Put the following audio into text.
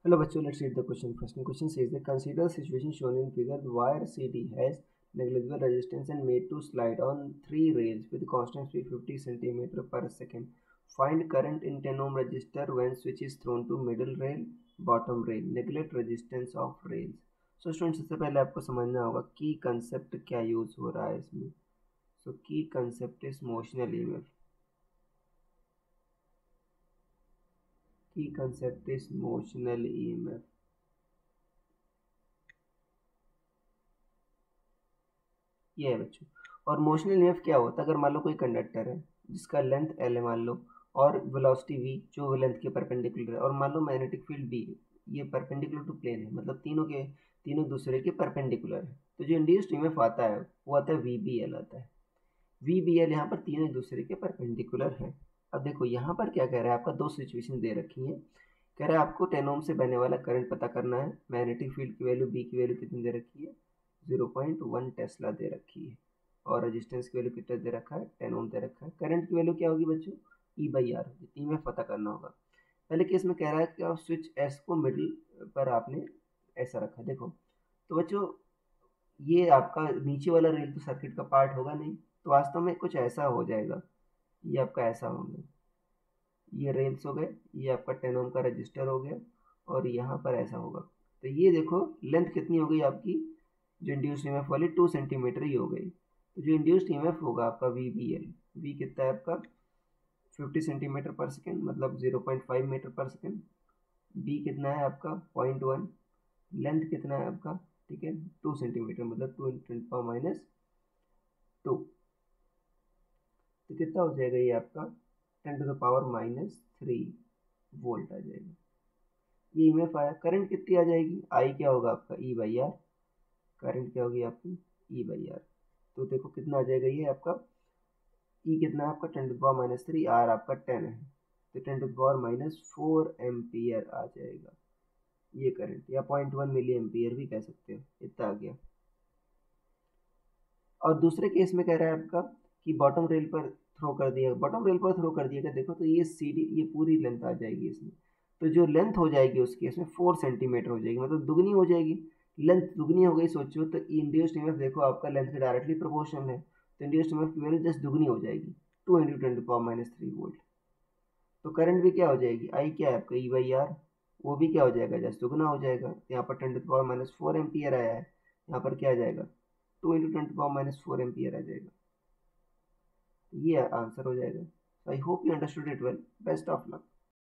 Hello, bachcho. Let's read the question. First question says that consider the situation shown in figure. The wire CD has negligible resistance and made to slide on 3 rails with constant speed 50 cm per second. Find current in 10 ohm resistor when switch is thrown to middle rail, bottom rail. Neglect resistance of rails. So student सबसे पहले आपको समझना होगा की concept क्या use हो रहा है इसमें. सो की कंसेप्ट इज मोशनल ईएमएफ. की कंसेप्ट इज मोशनल ईएमएफ. ये है बच्चों. और मोशनल ईएमएफ क्या होता है? अगर मान लो कोई कंडक्टर है जिसका लेंथ एल है मान लो, और वेलोसिटी वी जो लेंथ के परपेंडिकुलर है, और मान लो मैग्नेटिक फील्ड बी, ये परपेंडिकुलर टू प्लेन है, मतलब तीनों दूसरे के परपेंडिकुलर है. तो जो इंड्यूस्ड ईएमएफ आता है वो आता है वी बी एल आता है. वी बी एल यहाँ पर तीनों दूसरे के परपेंडिकुलर है. अब देखो यहाँ पर क्या कह रहा है, आपका दो सिचुएशन दे रखी है. कह रहा है आपको 10 ओम से बहने वाला करंट पता करना है. मैग्नेटिक फील्ड की वैल्यू बी की वैल्यू कितनी दे रखी है? 0.1 टेस्ला दे रखी है. और रेजिस्टेंस की वैल्यू कितना दे रखा है? 10 ओम दे रखा है. करंट की वैल्यू क्या होगी बच्चों? ई बाई आर होगी. ई में पता करना होगा. पहले केस में कह रहा है कि स्विच एस को मिडिल पर आपने ऐसा रखा. देखो तो बच्चों ये आपका नीचे वाला रेल तो सर्किट का पार्ट होगा नहीं, तो वास्तव में कुछ ऐसा हो जाएगा. ये आपका ऐसा होंगे, ये रेल्स हो गए, ये आपका 10 ओम का रजिस्टर हो गया, और यहाँ पर ऐसा होगा. तो ये देखो लेंथ कितनी हो गई आपकी जो इंड्यूस्ड ईएमएफ वाली? 2 सेंटीमीटर ही हो गई. तो जो इंड्यूस्ड ईएमएफ होगा आपका वी बी एल, वी कितना है आपका? 50 सेंटीमीटर पर सेकेंड, मतलब 0.5 मीटर पर सेकेंड. बी कितना है आपका? 0.1. लेंथ कितना है आपका? ठीक है 2 सेंटीमीटर, मतलब 2 × 10⁻². तो कितना हो जाएगा ये आपका? 10⁻³ वोल्ट आ जाएगा. ये ईएमएफ आया. करंट कितनी आ जाएगी? आई क्या होगा आपका? ई बाई आर. करंट क्या होगी आपकी? ई बाई आर. तो देखो कितना आ जाएगा ये आपका? ई कितना है आपका? 10⁻³ आर आपका 10 है, तो 10⁻⁴ एम्पियर आ जाएगा ये करंट, या 0.1 मिली एम्पियर भी कह सकते हो. इतना आ गया. और दूसरे केस में कह रहा है आपका कि बॉटम रेल पर थ्रो कर दिया. बॉटम रेल पर थ्रो कर दिएगा. देखो तो ये सीडी, ये पूरी लेंथ आ जाएगी इसमें. तो जो लेंथ हो जाएगी उस केस में 4 सेंटीमीटर हो जाएगी, मतलब दुगनी हो जाएगी. लेंथ दुगनी हो गई. सोचो तो इंड्यूस्ड ईएमएफ देखो आपका लेंथ के डायरेक्टली प्रोपोर्शनल है, तो इंड्यूस्ड ईएमएफ की वैल्यू जस्ट दुगनी हो जाएगी, 2 × 10⁻³ वोल्ट. तो करंट भी क्या हो जाएगी? आई क्या है आपका? ई बाई आर. वो भी क्या हो जाएगा? जस्ट दुगना हो जाएगा. यहाँ पर 10⁻⁴ एम्पियर आया है, यहाँ पर क्या आ जाएगा? 2 × 10⁻⁴ एम्पियर आ जाएगा. ये आंसर हो जाएगा. I hope you understood it well. Best of luck.